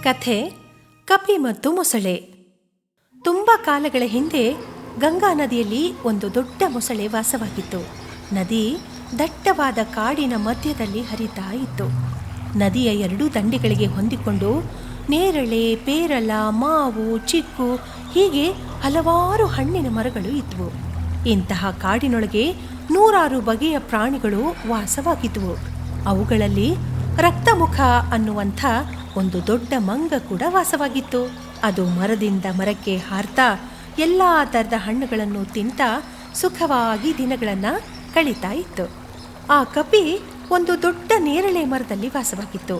ಕಥೆ ಕಪಿ ಮತ್ತು ಮೊಸಳೆ. ತುಂಬ ಕಾಲಗಳ ಹಿಂದೆ ಗಂಗಾ ನದಿಯಲ್ಲಿ ಒಂದು ದೊಡ್ಡ ಮೊಸಳೆ ವಾಸವಾಗಿತ್ತು. ನದಿ ದಟ್ಟವಾದ ಕಾಡಿನ ಮಧ್ಯದಲ್ಲಿ ಹರಿತಾ ಇತ್ತು. ನದಿಯ ಎರಡೂ ದಂಡೆಗಳಿಗೆ ಹೊಂದಿಕೊಂಡು ನೇರಳೆ, ಪೇರಲ, ಮಾವು, ಚಿಕ್ಕು ಹೀಗೆ ಹಲವಾರು ಹಣ್ಣಿನ ಮರಗಳು ಇದ್ವು. ಇಂತಹ ಕಾಡಿನೊಳಗೆ ನೂರಾರು ಬಗೆಯ ಪ್ರಾಣಿಗಳು ವಾಸವಾಗಿದ್ವು. ಅವುಗಳಲ್ಲಿ ರಕ್ತಮುಖ ಅನ್ನುವಂಥ ಒಂದು ದೊಡ್ಡ ಮಂಗ ಕೂಡ ವಾಸವಾಗಿತ್ತು. ಅದು ಮರದಿಂದ ಮರಕ್ಕೆ ಹಾರ್ತಾ ಎಲ್ಲ ಥರದ ಹಣ್ಣುಗಳನ್ನು ತಿಂತಾ ಸುಖವಾಗಿ ದಿನಗಳನ್ನು ಕಳೀತಾ ಇತ್ತು. ಆ ಕಪಿ ಒಂದು ದೊಡ್ಡ ನೇರಳೆ ಮರದಲ್ಲಿ ವಾಸವಾಗಿತ್ತು.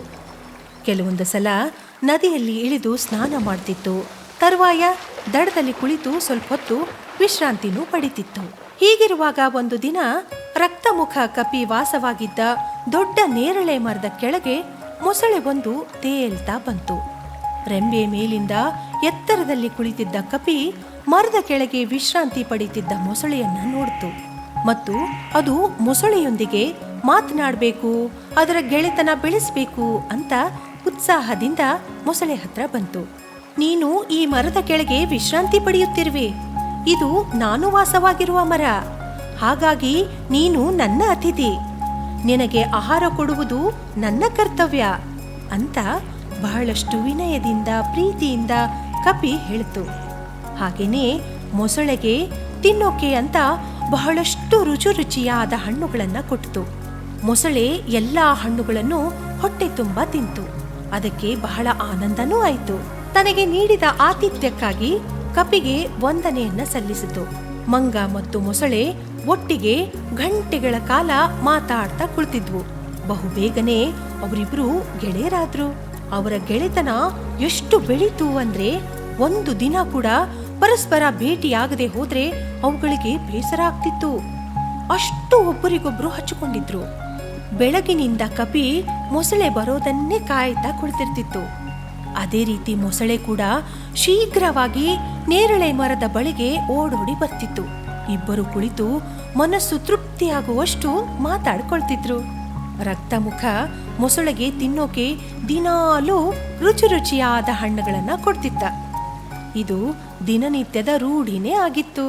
ಕೆಲವೊಂದು ಸಲ ನದಿಯಲ್ಲಿ ಇಳಿದು ಸ್ನಾನ ಮಾಡ್ತಿತ್ತು. ತರುವಾಯ ದಡದಲ್ಲಿ ಕುಳಿತು ಸ್ವಲ್ಪ ಹೊತ್ತು ವಿಶ್ರಾಂತಿನೂ ಪಡಿತಿತ್ತು. ಹೀಗಿರುವಾಗ ಒಂದು ದಿನ ರಕ್ತಮುಖ ಕಪಿ ವಾಸವಾಗಿದ್ದ ದೊಡ್ಡ ನೇರಳೆ ಮರದ ಕೆಳಗೆ ಮೊಸಳೆ ಒಂದು ತೇಲ್ತಾ ಬಂತು. ರೆಂಬೆ ಮೇಲಿಂದ ಎತ್ತರದಲ್ಲಿ ಕುಳಿತಿದ್ದ ಕಪಿ ಮರದ ಕೆಳಗೆ ವಿಶ್ರಾಂತಿ ಪಡೆಯುತ್ತಿದ್ದ ಮೊಸಳೆಯನ್ನ ನೋಡ್ತು ಮತ್ತು ಅದು ಮೊಸಳೆಯೊಂದಿಗೆ ಮಾತನಾಡಬೇಕು, ಅದರ ಗೆಳೆತನ ಬೆಳೆಸಬೇಕು ಅಂತ ಉತ್ಸಾಹದಿಂದ ಮೊಸಳೆ ಹತ್ರ ಬಂತು. ನೀನು ಈ ಮರದ ಕೆಳಗೆ ವಿಶ್ರಾಂತಿ ಪಡೆಯುತ್ತಿರುವೆ. ಇದು ನಾನು ವಾಸವಾಗಿರುವ ಮರ. ಹಾಗಾಗಿ ನೀನು ನನ್ನ ಅತಿಥಿ. ನಿನಗೆ ಆಹಾರ ಕೊಡುವುದು ನನ್ನ ಕರ್ತವ್ಯ ಅಂತ ಬಹಳಷ್ಟು ವಿನಯದಿಂದ ಪ್ರೀತಿಯಿಂದ ಕಪಿ ಹೇಳಿತು. ಹಾಗೇನೆ ಮೊಸಳೆಗೆ ತಿನ್ನೋಕೆ ಅಂತ ಬಹಳಷ್ಟು ರುಚಿಯಾದ ಹಣ್ಣುಗಳನ್ನು ಕೊಟ್ಟಿತು. ಮೊಸಳೆ ಎಲ್ಲ ಹಣ್ಣುಗಳನ್ನು ಹೊಟ್ಟೆ ತುಂಬ ತಿಂತು. ಅದಕ್ಕೆ ಬಹಳ ಆನಂದನೂ ಆಯಿತು. ತನಗೆ ನೀಡಿದ ಆತಿಥ್ಯಕ್ಕಾಗಿ ಕಪಿಗೆ ವಂದನೆಯನ್ನ ಸಲ್ಲಿಸಿತು. ಮಂಗ ಮತ್ತು ಮೊಸಳೆ ಒಟ್ಟಿಗೆ ಗಂಟೆಗಳ ಕಾಲ ಮಾತಾಡ್ತಾ ಕುಳಿತಿದ್ವು. ಬಹುಬೇಗನೆ ಅವರಿಬ್ರು ಗೆಳೆಯರಾದ್ರು. ಅವರ ಗೆಳೆತನ ಎಷ್ಟು ಬೆಳೀತು ಅಂದ್ರೆ ಒಂದು ದಿನ ಕೂಡ ಪರಸ್ಪರ ಭೇಟಿಯಾಗದೆ ಹೋದ್ರೆ ಅವುಗಳಿಗೆ ಬೇಸರ ಆಗ್ತಿತ್ತು. ಅಷ್ಟು ಒಬ್ಬರಿಗೊಬ್ರು ಹಚ್ಚಿಕೊಂಡಿದ್ರು. ಬೆಳಗಿನಿಂದ ಕಪಿ ಮೊಸಳೆ ಬರೋದನ್ನೇ ಕಾಯ್ತಾ ಕುಳಿತಿರ್ತಿತ್ತು. ಅದೇ ರೀತಿ ಮೊಸಳೆ ಕೂಡ ಶೀಘ್ರವಾಗಿ ನೇರಳೆ ಮರದ ಬಳಿಗೆ ಓಡೋಡಿ ಬರ್ತಿತ್ತು. ಇಬ್ಬರು ಕುಳಿತು ಮನಸ್ಸು ತೃಪ್ತಿಯಾಗುವಷ್ಟು ಮಾತಾಡ್ಕೊಳ್ತಿದ್ರು. ರಕ್ತಮುಖ ಮೊಸಳೆಗೆ ತಿನ್ನೋಕೆ ದಿನಾಲೂ ರುಚಿಯಾದ ಹಣ್ಣುಗಳನ್ನ ಕೊಡ್ತಿದ್ದ. ಇದು ದಿನನಿತ್ಯದ ರೂಢಿನೇ ಆಗಿತ್ತು.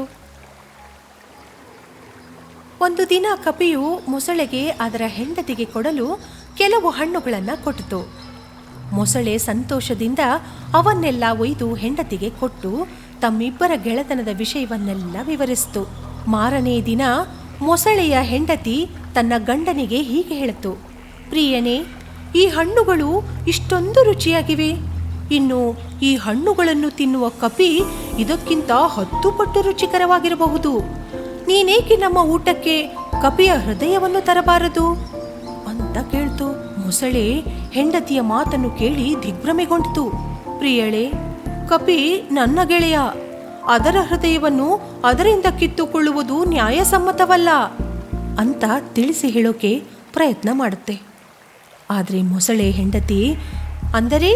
ಒಂದು ದಿನ ಕಪಿಯು ಮೊಸಳೆಗೆ ಅದರ ಹೆಂಡತಿಗೆ ಕೊಡಲು ಕೆಲವು ಹಣ್ಣುಗಳನ್ನ ಕೊಟ್ಟಿತು. ಮೊಸಳೆ ಸಂತೋಷದಿಂದ ಅವನ್ನೆಲ್ಲ ಒಯ್ದು ಹೆಂಡತಿಗೆ ಕೊಟ್ಟು ತಮ್ಮಿಬ್ಬರ ಗೆಳೆತನದ ವಿಷಯವನ್ನೆಲ್ಲ ವಿವರಿಸಿತು. ಮಾರನೇ ದಿನ ಮೊಸಳೆಯ ಹೆಂಡತಿ ತನ್ನ ಗಂಡನಿಗೆ ಹೀಗೆ ಹೇಳಿತು. ಪ್ರಿಯನೇ, ಈ ಹಣ್ಣುಗಳು ಇಷ್ಟೊಂದು ರುಚಿಯಾಗಿವೆ. ಇನ್ನು ಈ ಹಣ್ಣುಗಳನ್ನು ತಿನ್ನುವ ಕಪಿ ಇದಕ್ಕಿಂತ 10 ಪಟ್ಟು ರುಚಿಕರವಾಗಿರಬಹುದು. ನೀನೇಕೆ ನಮ್ಮ ಊಟಕ್ಕೆ ಕಪಿಯ ಹೃದಯವನ್ನು ತರಬಾರದು ಅಂತ ಕೇಳ್ತು. ಮೊಸಳೆ ಹೆಂಡತಿಯ ಮಾತನ್ನು ಕೇಳಿ ದಿಗ್ಭ್ರಮೆಗೊಂಡಿತು. ಪ್ರಿಯಳೇ, ಕಪಿ ನನ್ನ ಗೆಳೆಯ. ಅದರ ಹೃದಯವನ್ನು ಅದರಿಂದ ಕಿತ್ತುಕೊಳ್ಳುವುದು ನ್ಯಾಯಸಮ್ಮತವಲ್ಲ ಅಂತ ತಿಳಿಸಿ ಹೇಳೋಕೆ ಪ್ರಯತ್ನ ಮಾಡುತ್ತೆ. ಆದರೆ ಮೊಸಳೆ ಹೆಂಡತಿ, ಅಂದರೆ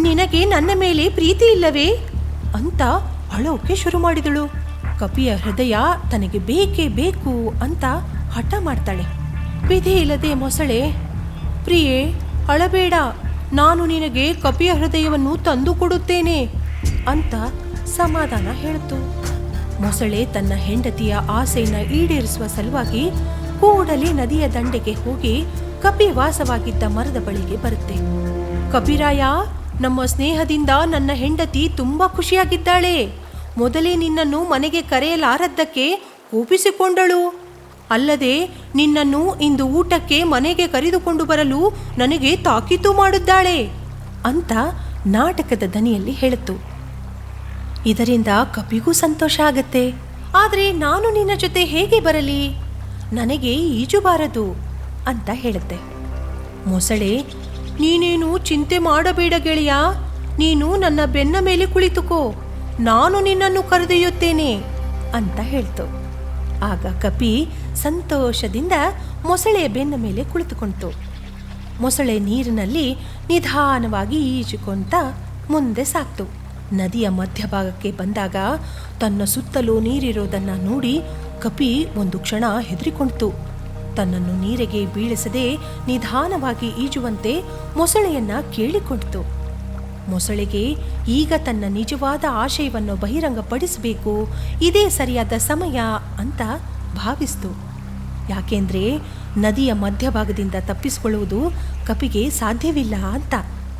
ನಿನಗೆ ನನ್ನ ಮೇಲೆ ಪ್ರೀತಿ ಇಲ್ಲವೇ ಅಂತ ಅಳೋಕೆ ಶುರು ಮಾಡಿದಳು. ಕಪಿಯ ಹೃದಯ ತನಗೆ ಬೇಕೇ ಬೇಕು ಅಂತ ಹಠ ಮಾಡ್ತಾಳೆ. ವಿಧಿ ಇಲ್ಲದೆ ಮೊಸಳೆ, ಪ್ರಿಯೆ ಅಳಬೇಡ, ನಾನು ನಿನಗೆ ಕಪಿಯ ಹೃದಯವನ್ನು ತಂದು ಕೊಡುತ್ತೇನೆ ಅಂತ ಸಮಾಧಾನ ಹೇಳಿತು. ಮೊಸಳೆ ತನ್ನ ಹೆಂಡತಿಯ ಆಸೆಯನ್ನು ಈಡೇರಿಸುವ ಸಲುವಾಗಿ ಕೂಡಲೇ ನದಿಯ ದಂಡೆಗೆ ಹೋಗಿ ಕಪಿ ವಾಸವಾಗಿದ್ದ ಮರದ ಬಳಿಗೆ ಬರುತ್ತೆ. ಕಪಿರಾಯ, ನಮ್ಮ ಸ್ನೇಹದಿಂದ ನನ್ನ ಹೆಂಡತಿ ತುಂಬಾ ಖುಷಿಯಾಗಿದ್ದಾಳೆ. ಮೊದಲೇ ನಿನ್ನನ್ನು ಮನೆಗೆ ಕರೆಯಲಾರದ್ದಕ್ಕೆ ಕೋಪಿಸಿಕೊಂಡಳು. ಅಲ್ಲದೆ ನಿನ್ನನ್ನು ಇಂದು ಊಟಕ್ಕೆ ಮನೆಗೆ ಕರೆದುಕೊಂಡು ಬರಲು ನನಗೆ ತಾಕೀತು ಮಾಡಿದ್ದಾಳೆ ಅಂತ ನಾಟಕದ ದನಿಯಲ್ಲಿ ಹೇಳಿತು. ಇದರಿಂದ ಕಪಿಗೂ ಸಂತೋಷ ಆಗತ್ತೆ. ಆದರೆ ನಾನು ನಿನ್ನ ಜೊತೆ ಹೇಗೆ ಬರಲಿ? ನನಗೆ ಈಜುಬಾರದು ಅಂತ ಹೇಳುತ್ತೆ. ಮೊಸಳೆ, ನೀನೇನು ಚಿಂತೆ ಮಾಡಬೇಡ ಗೆಳೆಯ, ನೀನು ನನ್ನ ಬೆನ್ನ ಮೇಲೆ ಕುಳಿತುಕೋ, ನಾನು ನಿನ್ನನ್ನು ಕರೆದೊಯ್ಯುತ್ತೇನೆ ಅಂತ ಹೇಳ್ತು. ಆಗ ಕಪಿ ಸಂತೋಷದಿಂದ ಮೊಸಳೆಯ ಬೆನ್ನ ಮೇಲೆ ಕುಳಿತುಕೊಂಡಿತು. ಮೊಸಳೆ ನೀರಿನಲ್ಲಿ ನಿಧಾನವಾಗಿ ಈಜಿಕೊಂತ ಮುಂದೆ ಸಾಕ್ತು. ನದಿಯ ಮಧ್ಯಭಾಗಕ್ಕೆ ಬಂದಾಗ ತನ್ನ ಸುತ್ತಲೂ ನೀರಿರೋದನ್ನು ನೋಡಿ ಕಪಿ ಒಂದು ಕ್ಷಣ ಹೆದರಿಕೊಂಡಿತು. ತನ್ನನ್ನು ನೀರಿಗೆ ಬೀಳಿಸದೆ ನಿಧಾನವಾಗಿ ಈಜುವಂತೆ ಮೊಸಳೆಯನ್ನ ಕೇಳಿಕೊಂಡಿತು. ಮೊಸಳೆಗೆ ಈಗ ತನ್ನ ನಿಜವಾದ ಆಶಯವನ್ನು ಬಹಿರಂಗಪಡಿಸಬೇಕು, ಇದೇ ಸರಿಯಾದ ಸಮಯ ಅಂತ ಭಾವಿಸ್ತು. ಯಾಕೆಂದರೆ ನದಿಯ ಮಧ್ಯಭಾಗದಿಂದ ತಪ್ಪಿಸಿಕೊಳ್ಳುವುದು ಕಪಿಗೆ ಸಾಧ್ಯವಿಲ್ಲ ಅಂತ.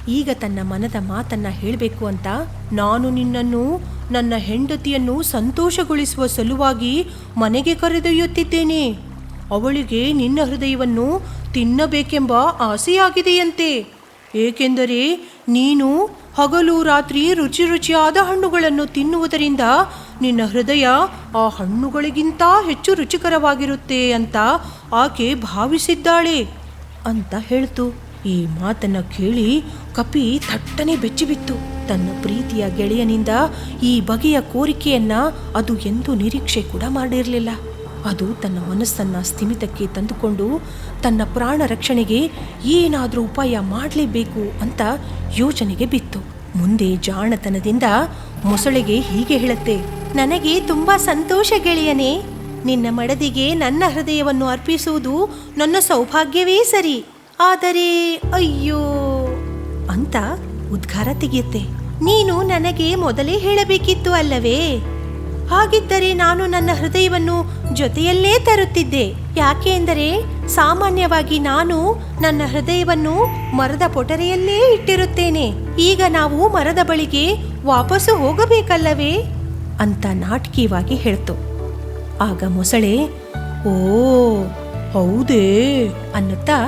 ಈಗ ತನ್ನ ಮನದ ಮಾತನ್ನು ಹೇಳಬೇಕು ಅಂತ, ನಾನು ನಿನ್ನನ್ನು ನನ್ನ ಹೆಂಡತಿಯನ್ನು ಸಂತೋಷಗೊಳಿಸುವ ಸಲುವಾಗಿ ಮನೆಗೆ ಕರೆದೊಯ್ಯುತ್ತಿದ್ದೇನೆ. ಅವಳಿಗೆ ನಿನ್ನ ಹೃದಯವನ್ನು ತಿನ್ನಬೇಕೆಂಬ ಆಸೆಯಾಗಿದೆಯಂತೆ. ಏಕೆಂದರೆ ನೀನು ಹಗಲು ರಾತ್ರಿ ರುಚಿ ರುಚಿಯಾದ ಹಣ್ಣುಗಳನ್ನು ತಿನ್ನುವುದರಿಂದ ನಿನ್ನ ಹೃದಯ ಆ ಹಣ್ಣುಗಳಿಗಿಂತ ಹೆಚ್ಚು ರುಚಿಕರವಾಗಿರುತ್ತೆ ಅಂತ ಆಕೆ ಭಾವಿಸಿದ್ದಾಳೆ ಅಂತ ಹೇಳ್ತು. ಈ ಮಾತನ್ನು ಕೇಳಿ ಕಪಿ ಥಟ್ಟನೆ ಬೆಚ್ಚಿಬಿತ್ತು. ತನ್ನ ಪ್ರೀತಿಯ ಗೆಳೆಯನಿಂದ ಈ ಬಗೆಯ ಕೋರಿಕೆಯನ್ನ ಅದು ಎಂದೂ ನಿರೀಕ್ಷೆ ಕೂಡ ಮಾಡಿರಲಿಲ್ಲ. ಅದು ತನ್ನ ಮನಸ್ಸನ್ನು ಸ್ಥಿಮಿತಕ್ಕೆ ತಂದುಕೊಂಡು ತನ್ನ ಪ್ರಾಣ ರಕ್ಷಣೆಗೆ ಏನಾದರೂ ಉಪಾಯ ಮಾಡಲೇಬೇಕು ಅಂತ ಯೋಚನೆಗೆ ಬಿತ್ತು. ಮುಂದೆ ಜಾಣತನದಿಂದ ಮೊಸಳೆಗೆ ಹೀಗೆ ಹೇಳುತ್ತೆ, ನನಗೆ ತುಂಬ ಸಂತೋಷ ಗೆಳೆಯನೇ. ನಿನ್ನ ಮಡದಿಗೆ ನನ್ನ ಹೃದಯವನ್ನು ಅರ್ಪಿಸುವುದು ನನ್ನ ಸೌಭಾಗ್ಯವೇ ಸರಿ. ಆದರೆ ಅಯ್ಯೋ ಅಂತ ಉದ್ಗಾರ ತೆಗೆಯುತ್ತೆ. ನೀನು ನನಗೆ ಮೊದಲೇ ಹೇಳಬೇಕಿತ್ತು ಅಲ್ಲವೇ? ಹಾಗಿದ್ದರೆ ನಾನು ನನ್ನ ಹೃದಯವನ್ನು ಜೊತೆಯಲ್ಲೇ ತರುತ್ತಿದ್ದೆ. ಯಾಕೆ ಎಂದರೆ ಸಾಮಾನ್ಯವಾಗಿ ನಾನು ನನ್ನ ಹೃದಯವನ್ನು ಮರದ ಪೊಟರೆಯಲ್ಲೇ ಇಟ್ಟಿರುತ್ತೇನೆ. ಈಗ ನಾವು ಮರದ ಬಳಿಗೆ ವಾಪಸ್ಸು ಹೋಗಬೇಕಲ್ಲವೇ ಅಂತ ನಾಟಕೀಯವಾಗಿ ಹೇಳ್ತು. ಆಗ ಮೊಸಳೆ ಓ ಹೌದೇ ಅನ್ನುತ್ತಾ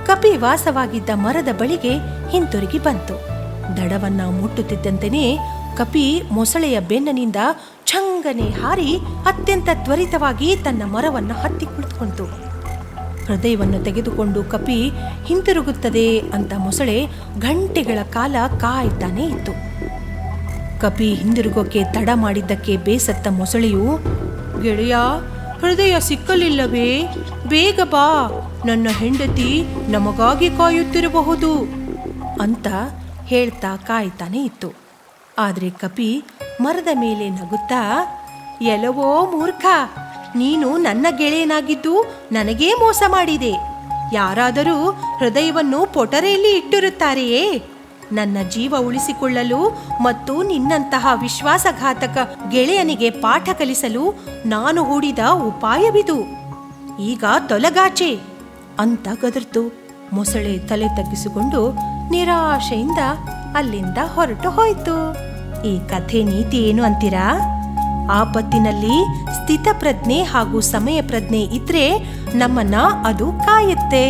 ಕಪಿ ವಾಸವಾಗಿದ್ದ ಮರದ ಬಳಿಗೆ ಹಿಂತಿರುಗಿ ಬಂತು. ದಡವನ್ನ ಮುಟ್ಟುತ್ತಿದ್ದಂತೆಯೇ ಕಪಿ ಮೊಸಳೆಯ ಬೆನ್ನನಿಂದ ಛಂಗನೆ ಹಾರಿ ಅತ್ಯಂತ ತ್ವರಿತವಾಗಿ ತನ್ನ ಮರವನ್ನು ಹತ್ತಿ ಕುಳಿತುಕೊಂಡಿತು. ಹೃದಯವನ್ನು ತೆಗೆದುಕೊಂಡು ಕಪಿ ಹಿಂತಿರುಗುತ್ತದೆ ಅಂತ ಮೊಸಳೆ ಗಂಟೆಗಳ ಕಾಲ ಕಾಯ್ತಾನೇ ಇತ್ತು. ಕಪಿ ಹಿಂದಿರುಗೋಕೆ ತಡ ಮಾಡಿದ್ದಕ್ಕೆ ಬೇಸತ್ತ ಮೊಸಳೆಯು, ಗೆಳೆಯ, ಹೃದಯ ಸಿಕ್ಕಲಿಲ್ಲವೇ? ಬೇಗ ಬಾ, ನನ್ನ ಹೆಂಡತಿ ನಮಗಾಗಿ ಕಾಯುತ್ತಿರಬಹುದು ಅಂತ ಹೇಳ್ತಾ ಕಾಯ್ತಾನೆ ಇತ್ತು. ಆದರೆ ಕಪಿ ಮರದ ಮೇಲೆ ನಗುತ್ತಾ, ಎಲವೋ ಮೂರ್ಖ, ನೀನು ನನ್ನ ಗೆಳೆಯನಾಗಿದ್ದು ನನಗೇ ಮೋಸ ಮಾಡಿದೆ. ಯಾರಾದರೂ ಹೃದಯವನ್ನು ಪೊಟರೆಯಲ್ಲಿ ಇಟ್ಟಿರುತ್ತಾರೆಯೇ? ನನ್ನ ಜೀವ ಉಳಿಸಿಕೊಳ್ಳಲು ಮತ್ತು ನಿನ್ನಂತಹ ವಿಶ್ವಾಸಘಾತಕ ಗೆಳೆಯನಿಗೆ ಪಾಠ ಕಲಿಸಲು ನಾನು ಹೂಡಿದ ಉಪಾಯವಿದು. ಈಗ ತೊಲಗಾಚೆ ಅಂತ ಗದರ್ತು. ಮೊಸಳೆ ತಲೆ ತಗ್ಗಿಸಿಕೊಂಡು ನಿರಾಶೆಯಿಂದ ಅಲ್ಲಿಂದ ಹೊರಟು ಹೋಯಿತು. ಈ ಕಥೆ ನೀತಿ ಏನು ಅಂತೀರಾ? ಆಪತ್ತಿನಲ್ಲಿ ಸ್ಥಿತಪ್ರಜ್ಞೆ ಹಾಗೂ ಸಮಯ ಪ್ರಜ್ಞೆ ಇದ್ರೆ ನಮ್ಮನ್ನ ಅದು ಕಾಯುತ್ತೆ.